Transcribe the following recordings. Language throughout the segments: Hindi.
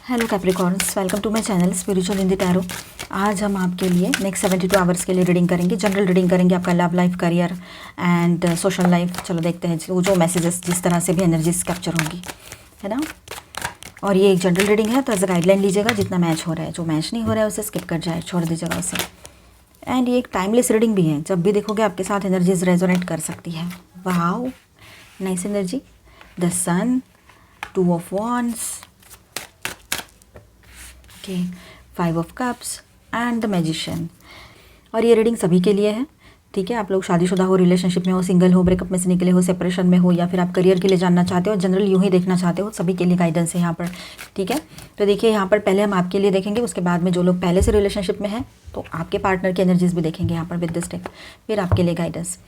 Hello Capricorns, welcome to my channel spiritual in the tarot. आज हम आपके लिए नेक्स्ट 72 आवर्स के लिए रीडिंग करेंगे, जनरल रीडिंग करेंगे, आपका love life, career and social life. चलो देखते हैं जो मैसेजेस जिस तरह से भी एनर्जीज कैप्चर होंगी, है ना। और ये एक जनरल रीडिंग है तो एज अ गाइडलाइन लीजिएगा, जितना मैच हो रहा है। जो मैच नहीं हो रहा है उसे स्किप कर जाए, छोड़ दीजिएगा उसे। एंड ये एक टाइमलेस रीडिंग भी है, जब भी देखोगे आपके साथ एनर्जीज रेजोनेट कर सकती है। Wow, nice energy. The sun, 2 of wands, okay, 5 of cups and the magician. और ये रीडिंग सभी के लिए है, ठीक है। आप लोग शादीशुदा हो, रिलेशनशिप में हो, सिंगल हो, ब्रेकअप में से निकले हो, सेपरेशन में हो, या फिर आप करियर के लिए जानना चाहते हो, जनरल यूँ ही देखना चाहते हो, सभी के लिए गाइडेंस है यहाँ पर, ठीक है। तो देखिए यहाँ पर पहले हम आपके लिए देखेंगे, उसके बाद में जो लोग पहले से रिलेशनशिप में हैं तो आपके पार्टनर की एनर्जीज भी देखेंगे यहाँ पर विद दिस डेक, फिर आपके लिए गाइडेंस।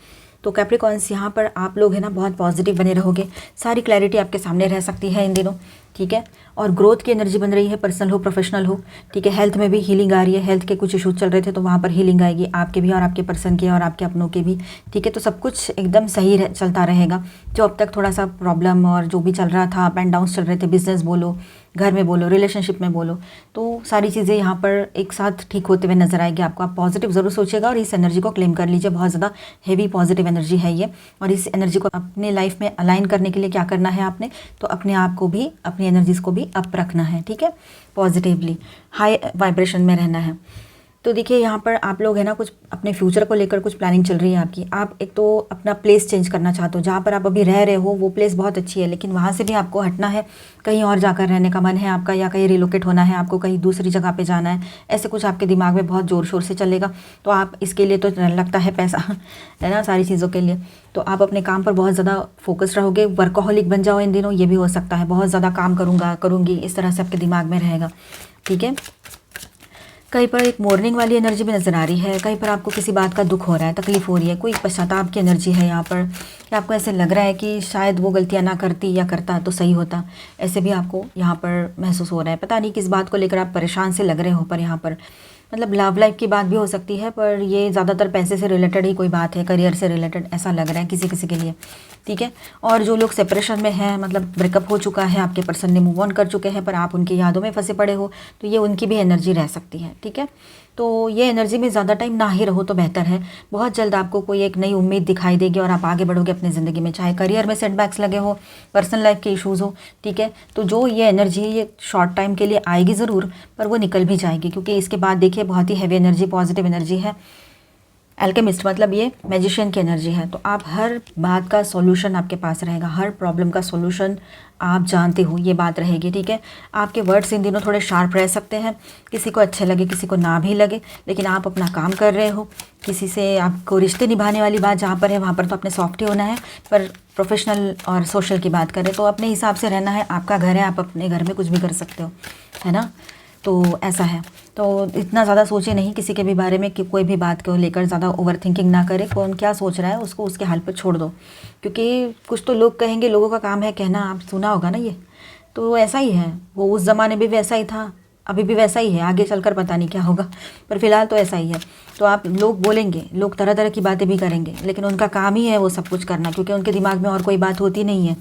तो कैप्रिकॉर्न्स, यहाँ पर आप लोग है ना बहुत पॉजिटिव बने रहोगे, सारी क्लैरिटी आपके सामने रह सकती है इन दिनों, ठीक है। और ग्रोथ की एनर्जी बन रही है, पर्सनल हो, प्रोफेशनल हो, ठीक है। हेल्थ में भी हीलिंग आ रही है, हेल्थ के कुछ इशूज चल रहे थे तो वहाँ पर हीलिंग आएगी आपके भी और आपके पर्सन के और आपके अपनों के भी, ठीक है। तो सब कुछ एकदम सही चलता रहेगा। जो अब तक थोड़ा सा प्रॉब्लम और जो भी चल रहा था, अप एंड डाउन्स चल रहे थे, बिजनेस बोलो, घर में बोलो, रिलेशनशिप में बोलो, तो सारी चीज़ें यहाँ पर एक साथ ठीक होते हुए नजर आएगी आपको। आप पॉजिटिव ज़रूर सोचिएगा और इस एनर्जी को क्लेम कर लीजिए। बहुत ज़्यादा हेवी पॉजिटिव एनर्जी है ये, और इस एनर्जी को अपने लाइफ में अलाइन करने के लिए क्या करना है आपने, तो अपने आप को भी, अपनी एनर्जीज को भी अप रखना है, ठीक है। पॉजिटिवली हाई वाइब्रेशन में रहना है। तो देखिए यहाँ पर आप लोग है ना कुछ अपने फ्यूचर को लेकर कुछ प्लानिंग चल रही है आपकी। आप एक तो अपना प्लेस चेंज करना चाहते हो, जहाँ पर आप अभी रह रहे हो वो प्लेस बहुत अच्छी है, लेकिन वहाँ से भी आपको हटना है, कहीं और जाकर रहने का मन है आपका, या कहीं रिलोकेट होना है आपको, कहीं दूसरी जगह पे जाना है, ऐसे कुछ आपके दिमाग में बहुत ज़ोर शोर से चलेगा। तो आप इसके लिए तो लगता है पैसा है ना, सारी चीज़ों के लिए। तो आप अपने काम पर बहुत ज़्यादा फोकस रहोगे, वर्कोहॉलिक बन जाओ इन दिनों, ये भी हो सकता है। बहुत ज़्यादा काम करूँगी, इस तरह से आपके दिमाग में रहेगा, ठीक है। कहीं पर एक मॉर्निंग वाली एनर्जी भी नज़र आ रही है, कहीं पर आपको किसी बात का दुख हो रहा है, तकलीफ हो रही है, कोई पश्चाताप की एनर्जी है यहाँ पर, कि आपको ऐसे लग रहा है कि शायद वो गलतियाँ ना करती या करता तो सही होता, ऐसे भी आपको यहाँ पर महसूस हो रहा है। पता नहीं किस बात को लेकर आप परेशान से लग रहे हो, पर यहाँ पर मतलब लव लाइफ की बात भी हो सकती है, पर ये ज़्यादातर पैसे से रिलेटेड ही कोई बात है, करियर से रिलेटेड ऐसा लग रहा है किसी किसी के लिए, ठीक है। और जो लोग सेपरेशन में हैं, मतलब ब्रेकअप हो चुका है, आपके पर्सन ने मूव ऑन कर चुके हैं, पर आप उनकी यादों में फंसे पड़े हो, तो ये उनकी भी एनर्जी रह सकती है, ठीक है। तो ये एनर्जी में ज़्यादा टाइम ना ही रहो तो बेहतर है। बहुत जल्द आपको कोई एक नई उम्मीद दिखाई देगी और आप आगे बढ़ोगे अपनी ज़िंदगी में, चाहे करियर में सेटबैक्स लगे हो, पर्सनल लाइफ के इश्यूज़ हो, ठीक है। तो जो ये एनर्जी है ये शॉर्ट टाइम के लिए आएगी ज़रूर, पर वो निकल भी जाएगी, क्योंकि इसके बाद देखिए बहुत ही हैवी एनर्जी, पॉजिटिव एनर्जी है। एल्केमिस्ट मतलब ये मैजिशियन की एनर्जी है। तो आप हर बात का सॉल्यूशन आपके पास रहेगा, हर प्रॉब्लम का सॉल्यूशन आप जानते हो, ये बात रहेगी, ठीक है। आपके वर्ड्स इन दिनों थोड़े शार्प रह सकते हैं, किसी को अच्छे लगे किसी को ना भी लगे, लेकिन आप अपना काम कर रहे हो। किसी से आपको रिश्ते निभाने वाली बात जहाँ पर है वहाँ पर तो अपने सॉफ्ट ही होना है, पर प्रोफेशनल और सोशल की बात करें तो अपने हिसाब से रहना है। आपका घर है, आप अपने घर में कुछ भी कर सकते हो, है ना। तो ऐसा है, तो इतना ज़्यादा सोचे नहीं किसी के भी बारे में, कि कोई भी बात को लेकर ज़्यादा ओवर थिंकिंग ना करे। कौन क्या सोच रहा है उसको उसके हाल पर छोड़ दो, क्योंकि कुछ तो लोग कहेंगे, लोगों का काम है कहना, आप सुना होगा ना ये। तो ऐसा ही है, वो उस ज़माने में भी वैसा ही था, अभी भी वैसा ही है, आगे चलकर पता नहीं क्या होगा, पर फिलहाल तो ऐसा ही है। तो आप लोग बोलेंगे, लोग तरह तरह की बातें भी करेंगे, लेकिन उनका काम ही है वो सब कुछ करना, क्योंकि उनके दिमाग में और कोई बात होती नहीं है,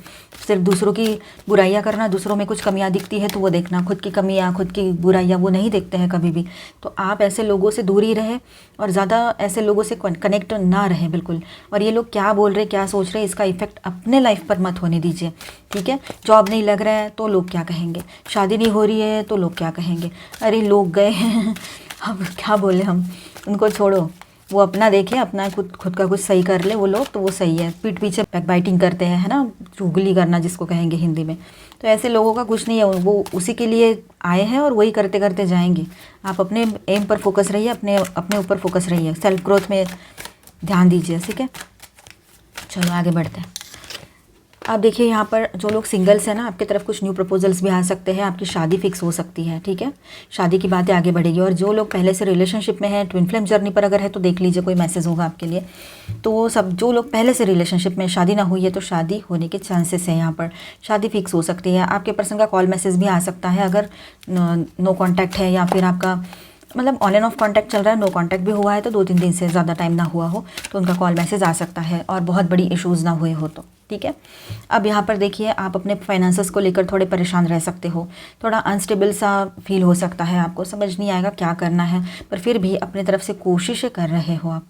सिर्फ दूसरों की बुराइयां करना, दूसरों में कुछ कमियां दिखती है तो वो देखना, खुद की कमियां, खुद की बुराइयां वो नहीं देखते हैं कभी भी। तो आप ऐसे लोगों से दूर ही रहें और ज़्यादा ऐसे लोगों से कनेक्ट ना रहें बिल्कुल। और ये लोग क्या बोल रहे, क्या सोच रहे, इसका इफेक्ट अपने लाइफ पर मत होने दीजिए, ठीक है। जॉब नहीं लग रहा है तो लोग क्या कहेंगे, शादी नहीं हो रही है तो लोग क्या कहेंगे, अरे लोग गए हैं अब क्या बोले हम, उनको छोड़ो, वो अपना देखे, अपना खुद का कुछ सही कर ले वो लोग, तो वो सही है। पीठ पीछे बैकबाइटिंग करते हैं, है ना, चुगली करना जिसको कहेंगे हिंदी में, तो ऐसे लोगों का कुछ नहीं है, वो उसी के लिए आए हैं और वही करते करते जाएंगे। आप अपने एम पर फोकस रहिए, अपने ऊपर फोकस रहिए, सेल्फ ग्रोथ में ध्यान दीजिए, ठीक है। चलो आगे बढ़ते हैं। अब देखिए यहाँ पर जो लोग सिंगल्स हैं ना, आपकी तरफ कुछ न्यू प्रपोजल्स भी आ सकते हैं, आपकी शादी फिक्स हो सकती है, ठीक है। शादी की बातें आगे बढ़ेगी। और जो लोग पहले से रिलेशनशिप में हैं, ट्विन फ्लेम जर्नी पर अगर है तो देख लीजिए, कोई मैसेज होगा आपके लिए। तो वो सब जो लोग पहले से रिलेशनशिप में, शादी ना हुई है तो शादी होने के चांसेस हैं, यहाँ पर शादी फिक्स हो सकती है। आपके पर्सन का कॉल मैसेज भी आ सकता है, अगर नो कॉन्टैक्ट है, या फिर आपका मतलब ऑन एंड ऑफ कॉन्टैक्ट चल रहा है, नो कॉन्टैक्ट भी हुआ है तो 2-3 दिन से ज़्यादा टाइम ना हुआ हो तो उनका कॉल मैसेज आ सकता है, और बहुत बड़ी इश्यूज़ ना हुए हो तो। ठीक है। अब यहाँ पर देखिए, आप अपने फाइनेंसेस को लेकर थोड़े परेशान रह सकते हो, थोड़ा अनस्टेबल सा फील हो सकता है, आपको समझ नहीं आएगा क्या करना है, पर फिर भी अपनी तरफ से कोशिशें कर रहे हो आप।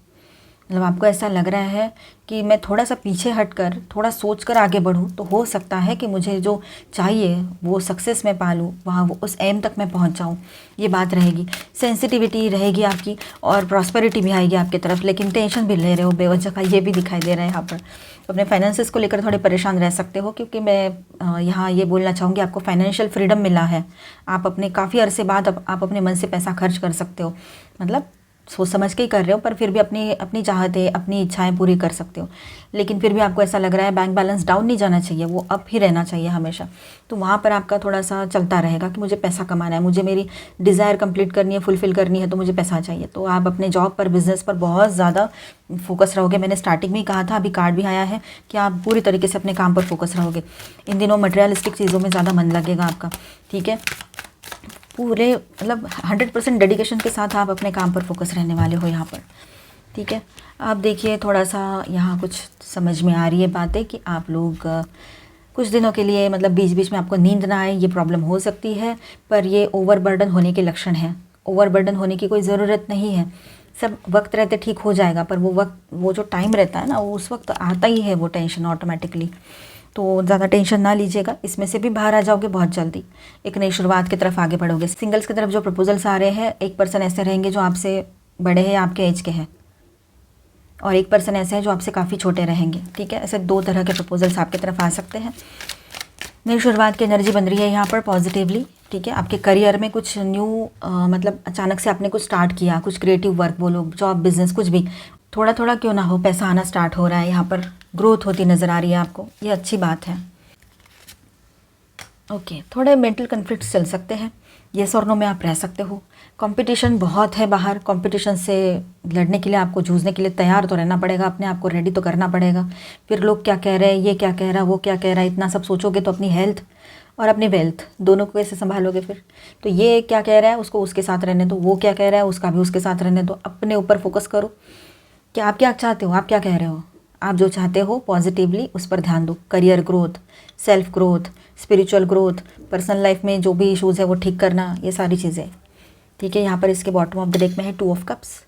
मतलब आपको ऐसा लग रहा है कि मैं थोड़ा सा पीछे हटकर थोड़ा सोचकर आगे बढ़ूँ तो हो सकता है कि मुझे जो चाहिए वो सक्सेस में पा लूँ, वहाँ वो उस एम तक मैं पहुँच जाऊँ, ये बात रहेगी। सेंसिटिविटी रहेगी आपकी और प्रॉस्पेरिटी भी आएगी आपकी तरफ, लेकिन टेंशन भी ले रहे हो बेवजह का, ये भी दिखाई दे रहा है यहाँ पर। अपने फाइनेंसेस को लेकर थोड़े परेशान रह सकते हो, क्योंकि मैं यहाँ ये बोलना चाहूँगी आपको फाइनेंशियल फ्रीडम मिला है। आप अपने काफ़ी अरसे बाद आप अपने मन से पैसा खर्च कर सकते हो, मतलब सोच समझ के ही कर रहे हो, पर फिर भी अपनी चाहतें, अपनी इच्छाएं पूरी कर सकते हो। लेकिन फिर भी आपको ऐसा लग रहा है बैंक बैलेंस डाउन नहीं जाना चाहिए, वो अप ही रहना चाहिए हमेशा। तो वहाँ पर आपका थोड़ा सा चलता रहेगा कि मुझे पैसा कमाना है, मुझे मेरी डिज़ायर कंप्लीट करनी है, फुलफ़िल करनी है, तो मुझे पैसा चाहिए। तो आप अपने जॉब पर, बिजनेस पर बहुत ज़्यादा फोकस रहोगे। मैंने स्टार्टिंग में ही कहा था, अभी कार्ड भी आया है कि आप पूरी तरीके से अपने काम पर फोकस रहोगे। इन दिनों मटेरियलिस्टिक चीज़ों में ज़्यादा मन लगेगा आपका, ठीक है। पूरे मतलब 100% डेडिकेशन के साथ आप अपने काम पर फोकस रहने वाले हो यहाँ पर, ठीक है। आप देखिए, थोड़ा सा यहाँ कुछ समझ में आ रही है बातें कि आप लोग कुछ दिनों के लिए, मतलब बीच बीच में आपको नींद ना आए, ये प्रॉब्लम हो सकती है, पर ये ओवरबर्डन होने के लक्षण हैं। ओवरबर्डन होने की कोई ज़रूरत नहीं है, सब वक्त रहते ठीक हो जाएगा, पर वो जो टाइम रहता है ना, वो उस वक्त आता ही है वो टेंशन ऑटोमेटिकली। तो ज़्यादा टेंशन ना लीजिएगा, इसमें से भी बाहर आ जाओगे बहुत जल्दी, एक नई शुरुआत की तरफ आगे बढ़ोगे। सिंगल्स की तरफ जो प्रपोजल्स आ रहे हैं, एक पर्सन ऐसे रहेंगे जो आपसे बड़े हैं, आपके एज के हैं, और एक पर्सन ऐसे है जो आपसे काफ़ी छोटे रहेंगे, ठीक है। ऐसे 2 तरह के प्रपोजल्स आपकी तरफ आ सकते हैं। नई शुरुआत की एनर्जी बन रही है यहाँ पर पॉजिटिवली, ठीक है। आपके करियर में कुछ न्यू मतलब अचानक से आपने कुछ स्टार्ट किया, कुछ क्रिएटिव वर्क बोलो, जॉब, बिजनेस, कुछ भी, थोड़ा थोड़ा क्यों ना हो, पैसा आना स्टार्ट हो रहा है, यहाँ पर ग्रोथ होती नज़र आ रही है आपको, ये अच्छी बात है। ओके, थोड़े मेंटल कन्फ्लिक्ट्स चल सकते हैं, येस और नो में आप रह सकते हो। कंपटीशन बहुत है बाहर, कंपटीशन से लड़ने के लिए, आपको जूझने के लिए तैयार तो रहना पड़ेगा, अपने आप को रेडी तो करना पड़ेगा। फिर लोग क्या कह रहे हैं, ये क्या कह रहा है, वो क्या कह रहा है, इतना सब सोचोगे तो अपनी हेल्थ और अपनी वेल्थ दोनों को कैसे संभालोगे फिर। तो ये क्या कह रहा है उसको उसके साथ रहने दो, वो क्या कह रहा है उसका भी उसके साथ रहने दो, अपने ऊपर फोकस करो कि आप क्या चाहते हो, आप क्या कह रहे हो। आप जो चाहते हो पॉजिटिवली उस पर ध्यान दो। Career growth, self growth, spiritual growth, personal life में जो भी इशूज़ है वो ठीक करना, ये सारी चीज़ें, ठीक है। यहाँ पर इसके बॉटम ऑफ द डेक में है 2 ऑफ कप्स,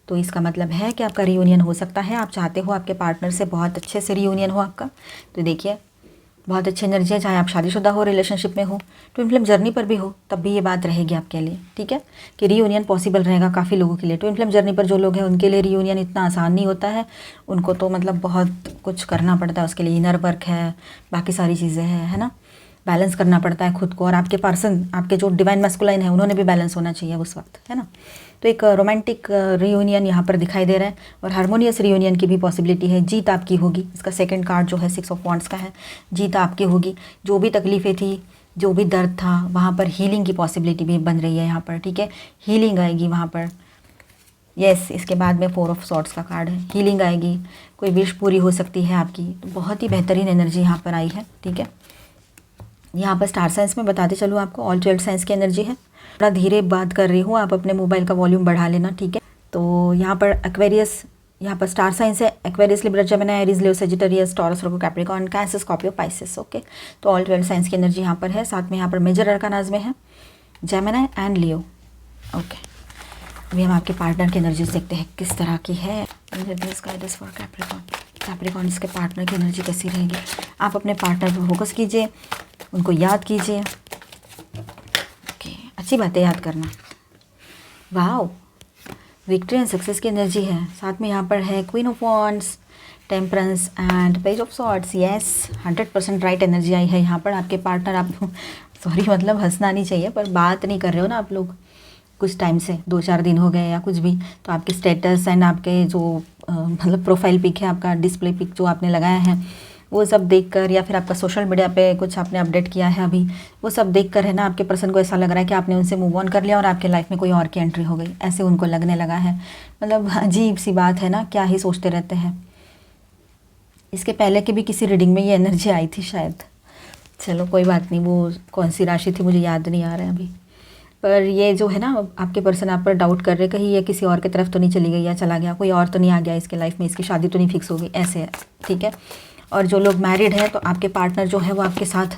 तो इसका मतलब है कि आपका रियूनियन हो सकता है। आप चाहते हो आपके पार्टनर से बहुत अच्छे से रियूनियन हो आपका, तो देखिए बहुत अच्छी एनर्जी है। चाहे आप शादीशुदा हो, रिलेशनशिप में हो, ट्विन फ्लेम जर्नी पर भी हो, तब भी ये बात रहेगी आपके लिए, ठीक है, कि रियूनियन पॉसिबल रहेगा काफ़ी लोगों के लिए। ट्विन फ्लेम जर्नी पर जो लोग हैं उनके लिए रियूनियन इतना आसान नहीं होता है, उनको तो मतलब बहुत कुछ करना पड़ता है उसके लिए, इनर वर्क है, बाकी सारी चीज़ें हैं, है ना, बैलेंस करना पड़ता है खुद को, और आपके पर्सन, आपके जो डिवाइन मैस्कुलाइन है, उन्होंने भी बैलेंस होना चाहिए उस वक्त, है ना। तो एक रोमांटिक रियूनियन यहाँ पर दिखाई दे रहा है, और हारमोनियस रियूनियन की भी पॉसिबिलिटी है। जीत आपकी होगी, इसका सेकंड कार्ड जो है 6 ऑफ वॉन्ड्स का है, जीत आपकी होगी। जो भी तकलीफ़ें थी, जो भी दर्द था, वहाँ पर हीलिंग की पॉसिबिलिटी भी बन रही है यहाँ पर, ठीक है, हीलिंग आएगी वहाँ पर। यस, इसके बाद में 4 ऑफ सॉर्ड्स का कार्ड है, हीलिंग आएगी, कोई विश पूरी हो सकती है आपकी। तो बहुत ही बेहतरीन एनर्जी यहाँ पर आई है, ठीक है। यहाँ पर स्टार साइंस में बताते चलूँ आपको, ऑल 12 साइंस की एनर्जी है। थोड़ा धीरे बात कर रही हूँ, आप अपने मोबाइल का वॉल्यूम बढ़ा लेना, ठीक है। तो यहाँ पर एक्वेरियस, यहाँ पर स्टार साइंस है Aquarius, Libra, Gemini, Aries, Leo, Sagittarius, Taurus, Virgo, Capricorn, Cancer, Scorpio, Pisces, okay. तो ऑल 12 साइंस की एनर्जी यहाँ पर है। साथ में यहाँ पर मेजर अरकानाज में है जेमिनी एंड लियो, ओके। अभी हम आपके पार्टनर की एनर्जीज देखते हैं किस तरह की है। फॉर कैप्रिकॉर्न, इसके पार्टनर की एनर्जी कैसी रहेगी। आप अपने पार्टनर पर फोकस कीजिए, उनको याद कीजिए, ओके, अच्छी बात है याद करना। वाओ, विक्ट्री एंड सक्सेस की एनर्जी है। साथ में यहाँ पर है queen of wands, temperance and page of swords. Yes, 100% right energy आई है यहाँ पर। आपके पार्टनर, आप सॉरी मतलब हंसना नहीं चाहिए, पर बात नहीं कर रहे हो ना आप लोग कुछ टाइम से, 2-4 दिन हो गए या कुछ भी, तो आपके स्टेटस एंड आपके जो मतलब प्रोफाइल पिक है, आपका डिस्प्ले पिक जो आपने लगाया है, वो सब देखकर, या फिर आपका सोशल मीडिया पे कुछ आपने अपडेट किया है अभी, वो सब देखकर है ना, आपके पर्सन को ऐसा लग रहा है कि आपने उनसे मूव ऑन कर लिया और आपके लाइफ में कोई और की एंट्री हो गई, ऐसे उनको लगने लगा है। मतलब अजीब सी बात है ना, क्या ही सोचते रहते हैं। इसके पहले के भी किसी रीडिंग में ये एनर्जी आई थी शायद, चलो कोई बात नहीं, वो कौन सी राशि थी मुझे याद नहीं आ रहा है अभी। पर ये जो है ना, आपके पर्सन आप पर डाउट कर रहे, कहीं ये किसी और की तरफ तो नहीं चली गई या चला गया, कोई और तो नहीं आ गया इसके लाइफ में, इसकी शादी तो नहीं फिक्स हो गई, ऐसे है, ठीक है। और जो लोग मैरिड हैं तो आपके पार्टनर जो है वो आपके साथ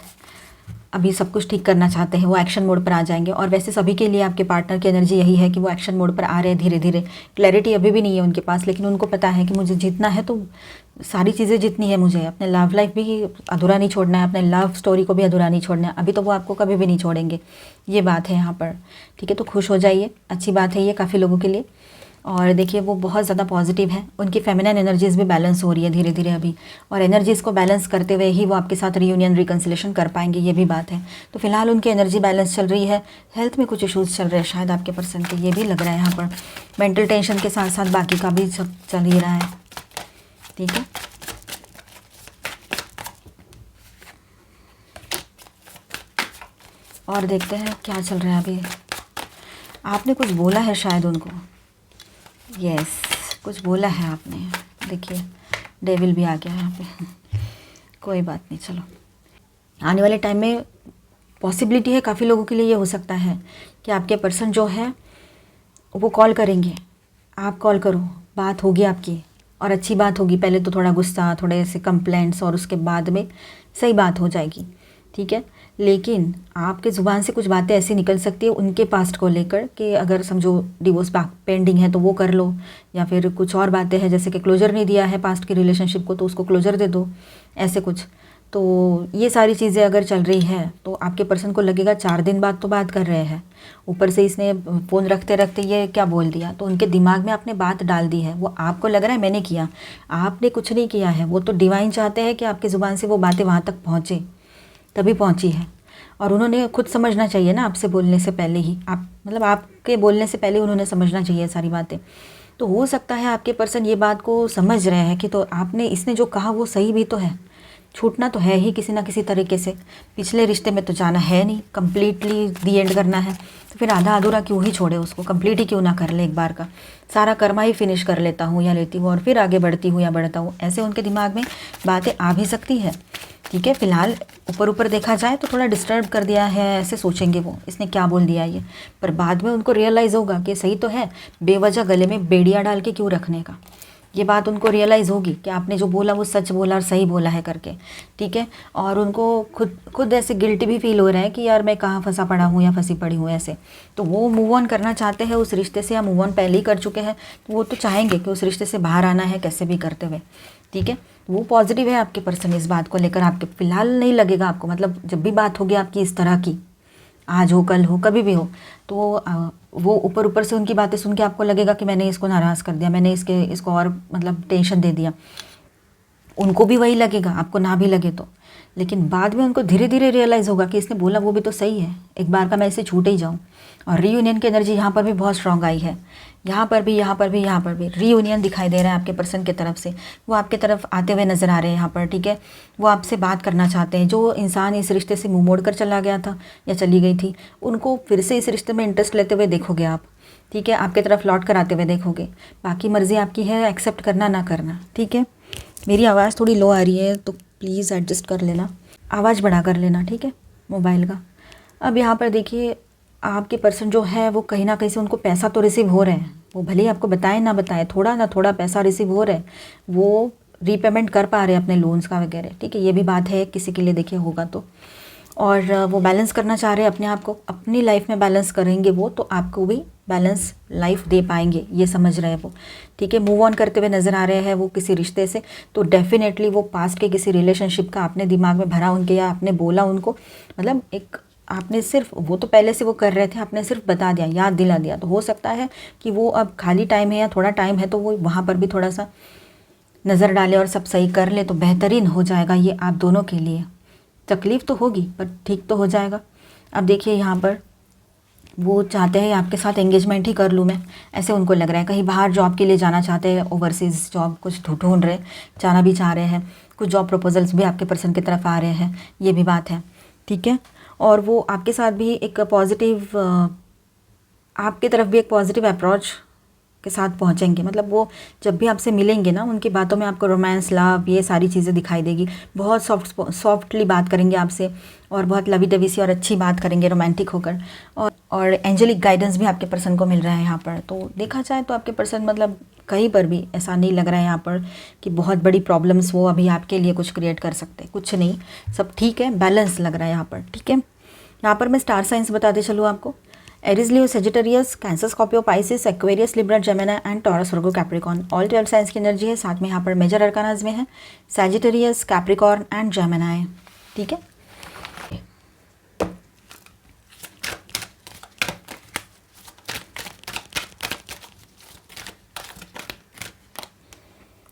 अभी सब कुछ ठीक करना चाहते हैं, वो एक्शन मोड पर आ जाएंगे। और वैसे सभी के लिए आपके पार्टनर की एनर्जी यही है कि वो एक्शन मोड पर आ रहे हैं धीरे धीरे। क्लैरिटी अभी भी नहीं है उनके पास, लेकिन उनको पता है कि मुझे जीतना है तो सारी चीज़ें जीतनी है, मुझे अपने लव लाइफ भी अधूरा नहीं छोड़ना है, अपने लव स्टोरी को भी अधूरा नहीं छोड़ना है। अभी तो वो आपको कभी भी नहीं छोड़ेंगे, ये बात है यहाँ पर, ठीक है। तो खुश हो जाइए, अच्छी बात है ये काफ़ी लोगों के लिए। और देखिए वो बहुत ज़्यादा पॉजिटिव है, उनकी फेमिनिन एनर्जीज़ भी बैलेंस हो रही है धीरे धीरे अभी, और एनर्जीज़ को बैलेंस करते हुए ही वो आपके साथ रीयूनियन रिकन्सिलेशन कर पाएंगे, ये भी बात है। तो फिलहाल उनकी एनर्जी बैलेंस चल रही है। हेल्थ में कुछ इश्यूज़ चल रहे हैं शायद आपके पर्सन के, ये भी लग रहा है यहाँ पर। मेंटल टेंशन के साथ साथ बाकी का भी सब चल ही रहा है, ठीक है। और देखते हैं क्या चल रहा है अभी। आपने कुछ बोला है शायद उनको, यस कुछ बोला है आपने। देखिए डेविल भी आ गया यहाँ पे, कोई बात नहीं, चलो। आने वाले टाइम में पॉसिबिलिटी है काफ़ी लोगों के लिए, ये हो सकता है कि आपके पर्सन जो है वो कॉल करेंगे, आप कॉल करो, बात होगी आपकी और अच्छी बात होगी। पहले तो थोड़ा गुस्सा, थोड़े ऐसे कंप्लेंट्स, और उसके बाद में सही बात हो जाएगी, ठीक है। लेकिन आपके ज़ुबान से कुछ बातें ऐसी निकल सकती है उनके पास्ट को लेकर कि अगर समझो डिवोर्स पेंडिंग है तो वो कर लो, या फिर कुछ और बातें हैं जैसे कि क्लोजर नहीं दिया है पास्ट की रिलेशनशिप को तो उसको क्लोजर दे दो, ऐसे कुछ। तो ये सारी चीज़ें अगर चल रही है तो आपके पर्सन को लगेगा 4 दिन बाद तो बात कर रहे हैं, ऊपर से इसने फ़ोन रखते रखते ये क्या बोल दिया, तो उनके दिमाग में आपने बात डाल दी है। वो आपको लग रहा है मैंने किया, आपने कुछ नहीं किया है। वो तो डिवाइन चाहते हैं कि आपकी ज़ुबान से वो बातें वहाँ तक पहुँचे, तभी पहुँची है। और उन्होंने खुद समझना चाहिए ना आपसे बोलने से पहले ही, आप मतलब आपके बोलने से पहले उन्होंने समझना चाहिए सारी बातें। तो हो सकता है आपके पर्सन ये बात को समझ रहे हैं कि तो आपने इसने जो कहा वो सही भी तो है, छूटना तो है ही किसी ना किसी तरीके से। पिछले रिश्ते में तो जाना है नहीं, कम्प्लीटली दी एंड करना है, तो फिर आधा अधूरा क्यों ही छोड़े उसको, कंप्लीट ही क्यों ना कर ले एक बार का, सारा कर्मा ही फिनिश कर लेता हूँ या लेती हूँ और फिर आगे बढ़ती हूँ या बढ़ता हूँ। ऐसे उनके दिमाग में बातें आ भी सकती है, ठीक है। फिलहाल ऊपर ऊपर देखा जाए तो थोड़ा डिस्टर्ब कर दिया है, ऐसे सोचेंगे वो इसने क्या बोल दिया ये, पर बाद में उनको रियलाइज़ होगा कि सही तो है, बेवजह गले में बेड़ियाँ डाल के क्यों रखने का। ये बात उनको रियलाइज़ होगी कि आपने जो बोला वो सच बोला और सही बोला है करके, ठीक है। और उनको खुद ऐसे गिल्टी भी फील हो रहा है कि यार मैं कहाँ फंसा पड़ा हूँ या फंसी पड़ी हूँ ऐसे। तो वो मूव ऑन करना चाहते हैं उस रिश्ते से, या मूव ऑन पहले ही कर चुके हैं, तो वो तो चाहेंगे कि उस रिश्ते से बाहर आना है कैसे भी करते हुए, ठीक है। वो पॉजिटिव है आपके पर्सन इस बात को लेकर। आपके फिलहाल नहीं लगेगा आपको, मतलब जब भी बात होगी आपकी इस तरह की, आज हो कल हो कभी भी हो, तो वो ऊपर ऊपर से उनकी बातें सुन के आपको लगेगा कि मैंने इसको नाराज़ कर दिया, मैंने इसको और मतलब टेंशन दे दिया। उनको भी वही लगेगा, आपको ना भी लगे तो, लेकिन बाद में उनको धीरे धीरे रियलाइज़ होगा कि इसने बोला वो भी तो सही है, एक बार का मैं इसे छूटे ही जाऊँ। और रीयूनियन की एनर्जी यहाँ पर भी बहुत स्ट्रांग आई है, यहाँ पर भी रीयूनियन दिखाई दे रहा है आपके पर्सन की तरफ से। वो आपके तरफ आते हुए नज़र आ रहे हैं यहाँ पर, ठीक है। वो आपसे बात करना चाहते हैं। जो इंसान इस रिश्ते से मुँह मोड़ कर चला गया था या चली गई थी, उनको फिर से इस रिश्ते में इंटरेस्ट लेते हुए देखोगे आप, ठीक है। आपके तरफ लौट कर आते हुए देखोगे। बाकी मर्ज़ी आपकी है एक्सेप्ट करना ना करना, ठीक है। मेरी आवाज़ थोड़ी लो आ रही है तो प्लीज़ एडजस्ट कर लेना, आवाज़ बढ़ा कर लेना, ठीक है, मोबाइल का। अब यहाँ पर देखिए आपके पर्सन जो है वो कहीं ना कहीं से उनको पैसा तो रिसीव हो रहे हैं, वो भले ही आपको बताएं ना बताएं, थोड़ा ना थोड़ा पैसा रिसीव हो रहा है, वो रीपेमेंट कर पा रहे हैं अपने लोन्स का वगैरह, ठीक है। ये भी बात है किसी के लिए देखिए होगा तो। और वो बैलेंस करना चाह रहे हैं अपने आप को, अपनी लाइफ में बैलेंस करेंगे वो तो आपको भी बैलेंस लाइफ दे पाएंगे, ये समझ रहे हैं वो, ठीक है। मूव ऑन करते हुए नज़र आ रहे हैं वो किसी रिश्ते से, तो डेफिनेटली वो पास्ट के किसी रिलेशनशिप का आपने दिमाग में भरा उनके, या आपने बोला उनको, मतलब एक आपने सिर्फ, वो तो पहले से वो कर रहे थे, आपने सिर्फ बता दिया, याद दिला दिया। तो हो सकता है कि वो अब खाली टाइम है या थोड़ा टाइम है तो वो वहाँ पर भी थोड़ा सा नज़र डाले और सब सही कर ले तो बेहतरीन हो जाएगा ये आप दोनों के लिए। तकलीफ़ तो होगी पर ठीक तो हो जाएगा। अब देखिए यहाँ पर वो चाहते हैं आपके साथ एंगेजमेंट ही कर लूँ मैं, ऐसे उनको लग रहा है। कहीं बाहर जॉब के लिए जाना चाहते हैं, ओवरसीज़ जॉब कुछ ढूंढ रहे, जाना भी चाह रहे हैं, कुछ जॉब प्रपोजल्स भी आपके पर्सन की तरफ आ रहे हैं, ये भी बात है, ठीक है। और वो आपके साथ भी एक पॉजिटिव, आपकी तरफ भी एक पॉजिटिव अप्रोच के साथ पहुंचेंगे। मतलब वो जब भी आपसे मिलेंगे ना, उनकी बातों में आपको रोमांस, लव, ये सारी चीज़ें दिखाई देगी। बहुत सॉफ्टली बात करेंगे आपसे और बहुत लवी डवी सी और अच्छी बात करेंगे रोमांटिक होकर। और एंजेलिक गाइडेंस भी आपके पर्सन को मिल रहा है यहाँ पर। तो देखा जाए तो आपके पर्सन मतलब कहीं पर भी ऐसा नहीं लग रहा है यहाँ पर कि बहुत बड़ी प्रॉब्लम्स वो अभी आपके लिए कुछ क्रिएट कर सकते, कुछ नहीं, सब ठीक है, बैलेंस लग रहा है यहाँ पर। ठीक है, यहाँ पर मैं स्टार साइंस बताते चलूँ आपको। Aries, Leo, Sagittarius, cancer, Scorpio, Pisces, Aquarius, Libra, Gemini and taurus, Virgo, Capricorn, all 12 signs की एनर्जी है। साथ में यहाँ पर मेजर अरकानाज में है सेजिटेरियस, कैप्रिकॉर्न एंड जेमिनी। ठीक है,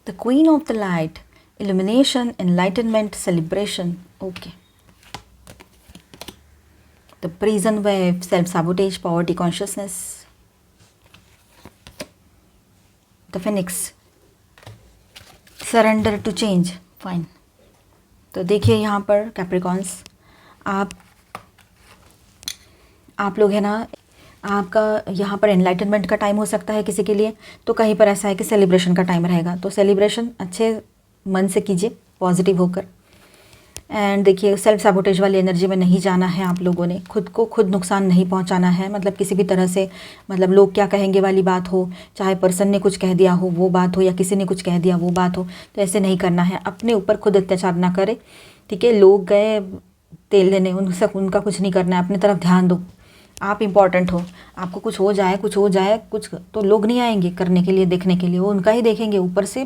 the queen of the light, illumination, enlightenment, celebration. Okay. The prison wave, self-sabotage, poverty, consciousness. The phoenix, surrender to change. Fine. तो देखिए यहाँ पर कैप्रिकॉन्स, आप लोग है ना, आपका यहाँ पर एनलाइटनमेंट का टाइम हो सकता है किसी के लिए, तो कहीं पर ऐसा है कि सेलिब्रेशन का टाइम रहेगा। तो सेलिब्रेशन अच्छे मन से कीजिए, पॉजिटिव होकर। एंड देखिए, सेल्फ सैबोटेज वाली एनर्जी में नहीं जाना है आप लोगों ने, खुद को खुद नुकसान नहीं पहुंचाना है, मतलब किसी भी तरह से, मतलब लोग क्या कहेंगे वाली बात हो, चाहे पर्सन ने कुछ कह दिया हो वो बात हो, या किसी ने कुछ कह दिया वो बात हो, तो ऐसे नहीं करना है। अपने ऊपर खुद अत्याचार ना करें। ठीक है, लोग गए तेल लेने, उनका कुछ नहीं करना है, अपनी तरफ ध्यान दो। आप इम्पॉर्टेंट हो, आपको कुछ हो जाए कुछ तो लोग नहीं आएंगे करने के लिए, देखने के लिए, वो उनका ही देखेंगे। ऊपर से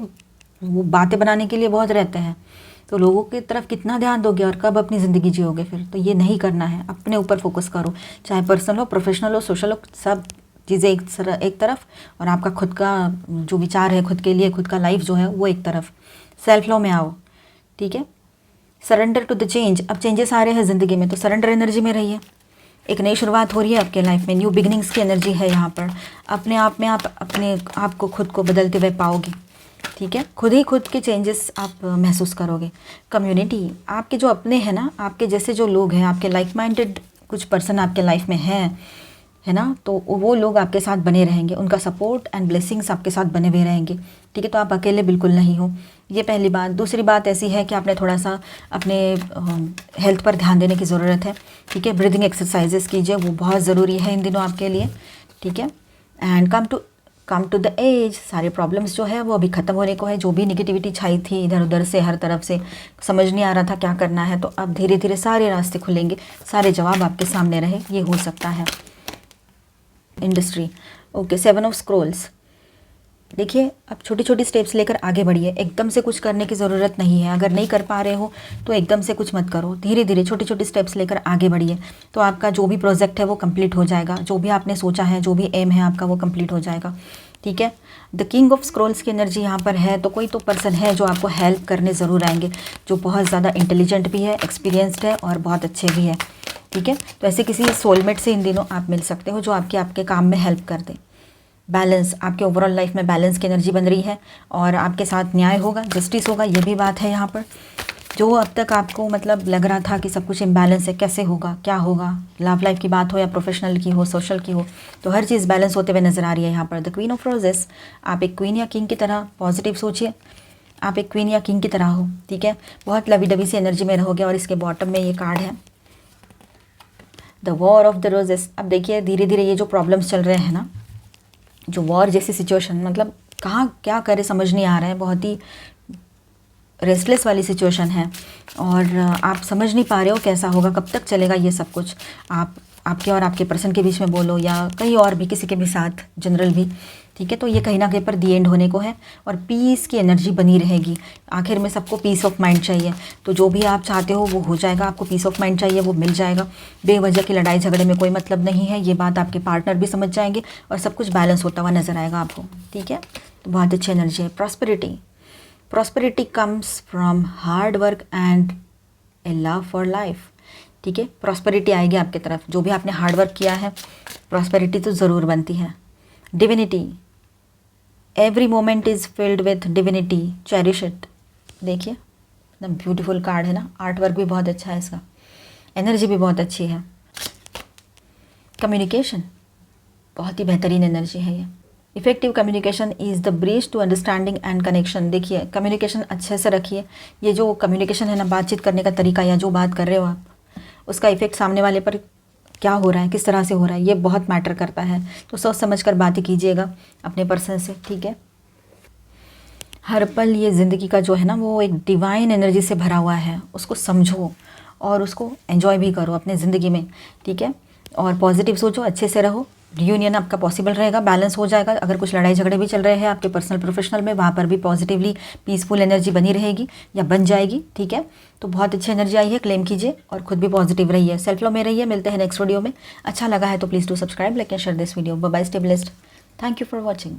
वो बातें बनाने के लिए बहुत रहते हैं, तो लोगों की तरफ कितना ध्यान दोगे और कब अपनी ज़िंदगी जियोगे फिर? तो ये नहीं करना है, अपने ऊपर फोकस करो, चाहे पर्सनल हो, प्रोफेशनल हो, सोशल हो, सब चीज़ें एक तरफ, और आपका खुद का जो विचार है खुद के लिए, खुद का लाइफ जो है वो एक तरफ। सेल्फ लव में आओ। ठीक है, सरेंडर टू द चेंज। अब चेंजेस आ रहे हैं ज़िंदगी में, तो सरेंडर एनर्जी में रहिए। एक नई शुरुआत हो रही है आपके लाइफ में, न्यू बिगिनिंग्स की एनर्जी है यहाँ पर। अपने आप में आप अपने आप को खुद को बदलते हुए पाओगे। ठीक है, खुद ही खुद के चेंजेस आप महसूस करोगे। कम्युनिटी, आपके जो अपने हैं ना, आपके जैसे जो लोग हैं, आपके लाइक माइंडेड कुछ पर्सन आपके लाइफ में हैं, है ना, तो वो लोग आपके साथ बने रहेंगे, उनका सपोर्ट एंड ब्लेसिंग्स आपके साथ बने हुए रहेंगे। ठीक है, तो आप अकेले बिल्कुल नहीं हो, ये पहली बात। दूसरी बात ऐसी है कि आपने थोड़ा सा अपने हेल्थ पर ध्यान देने की ज़रूरत है। ठीक है, ब्रीदिंग एक्सरसाइजेस कीजिए, वो बहुत ज़रूरी है इन दिनों आपके लिए। ठीक है, and come to the edge. सारे प्रॉब्लम्स जो है वो अभी ख़त्म होने को है। जो भी निगेटिविटी छाई थी इधर उधर से, हर तरफ से, समझ नहीं आ रहा था क्या करना है, तो अब धीरे धीरे सारे रास्ते खुलेंगे, सारे जवाब आपके सामने रहे, ये हो सकता है। Industry, okay, 7 of scrolls. देखिए, अब छोटी छोटी स्टेप्स लेकर आगे बढ़िए, एकदम से कुछ करने की ज़रूरत नहीं है। अगर नहीं कर पा रहे हो तो एकदम से कुछ मत करो, धीरे धीरे छोटी छोटी स्टेप्स लेकर आगे बढ़िए, तो आपका जो भी प्रोजेक्ट है वो कंप्लीट हो जाएगा, जो भी आपने सोचा है, जो भी एम है आपका, वो कंप्लीट हो जाएगा। ठीक है, द किंग ऑफ स्क्रोल्स की एनर्जी यहाँ पर है, तो कोई तो पर्सन है जो आपको हेल्प करने ज़रूर आएंगे, जो बहुत ज़्यादा इंटेलिजेंट भी है, एक्सपीरियंस्ड है और बहुत अच्छे भी है। ठीक है, तो ऐसे किसी सोलमेट से इन दिनों आप मिल सकते हो जो आपके काम में हेल्प कर दे। बैलेंस, आपके ओवरऑल लाइफ में बैलेंस की एनर्जी बन रही है, और आपके साथ न्याय होगा, जस्टिस होगा, ये भी बात है यहाँ पर। जो अब तक आपको मतलब लग रहा था कि सब कुछ इम्बैलेंस है, कैसे होगा, क्या होगा, लव लाइफ की बात हो या प्रोफेशनल की हो, सोशल की हो, तो हर चीज़ बैलेंस होते हुए नज़र आ रही है यहाँ पर। द क्वीन ऑफ रोजेस, आप एक क्वीन या किंग की तरह पॉजिटिव सोचिए, आप एक क्वीन या किंग की तरह हो। ठीक है, बहुत लवी डबी सी एनर्जी में रहोगे। और इसके बॉटम में ये कार्ड है, the war of the roses. अब देखिए, धीरे धीरे ये जो प्रॉब्लम्स चल रहे हैं ना, जो वॉर जैसी सिचुएशन, मतलब कहाँ क्या करे समझ नहीं आ रहा है, बहुत ही रेस्टलेस वाली सिचुएशन है, और आप समझ नहीं पा रहे हो कैसा होगा, कब तक चलेगा ये सब कुछ। आपके और आपके पर्सन के बीच में बोलो, या कहीं और भी किसी के भी साथ, जनरल भी। ठीक है, तो ये कहीं ना कहीं पर दी एंड होने को है, और पीस की एनर्जी बनी रहेगी। आखिर में सबको पीस ऑफ माइंड चाहिए, तो जो भी आप चाहते हो वो हो जाएगा। आपको पीस ऑफ माइंड चाहिए, वो मिल जाएगा। बेवजह की लड़ाई झगड़े में कोई मतलब नहीं है, ये बात आपके पार्टनर भी समझ जाएंगे, और सब कुछ बैलेंस होता हुआ नजर आएगा आपको। ठीक है, तो बहुत अच्छी एनर्जी है। Prosperity comes from hard work and A love for life. ठीक है, प्रॉस्पेरिटी आएगी आपकी तरफ, जो भी आपने हार्ड वर्क किया है, प्रॉस्पेरिटी तो ज़रूर बनती है। Divinity, every moment is filled with divinity, cherish it. देखिए, एकदम ब्यूटीफुल कार्ड है ना, आर्ट वर्क भी बहुत अच्छा है इसका, एनर्जी भी बहुत अच्छी है। कम्युनिकेशन, बहुत ही बेहतरीन एनर्जी है ये। Effective communication is the bridge to understanding and connection. देखिए, कम्युनिकेशन अच्छे से रखिए। ये जो कम्युनिकेशन है ना, बातचीत करने का तरीका, या जो बात कर रहे हो आप, उसका इफेक्ट सामने वाले पर क्या हो रहा है, किस तरह से हो रहा है, ये बहुत मैटर करता है। तो सोच समझ कर बातें कीजिएगा अपने पर्सन से। ठीक है, हर पल ये ज़िंदगी का जो है ना वो एक डिवाइन एनर्जी से भरा हुआ है, उसको समझो और उसको एंजॉय भी करो अपने ज़िंदगी में, ठीक है। और पॉजिटिव सोचो, अच्छे से रहो, रियूनियन आपका पॉसिबल रहेगा, बैलेंस हो जाएगा। अगर कुछ लड़ाई झगड़े भी चल रहे हैं आपके पर्सनल प्रोफेशनल में, वहाँ पर भी पॉजिटिवली पीसफुल एनर्जी बनी रहेगी या बन जाएगी, ठीक है। तो बहुत अच्छी एनर्जी आई है, क्लेम कीजिए और खुद भी पॉजिटिव रहिए, सेल्फ लव में रहिए। मिलते हैं नेक्स्ट वीडियो में। अच्छा लगा है तो please do subscribe, like and share this video. Bye bye, stay blessed, thank you for watching.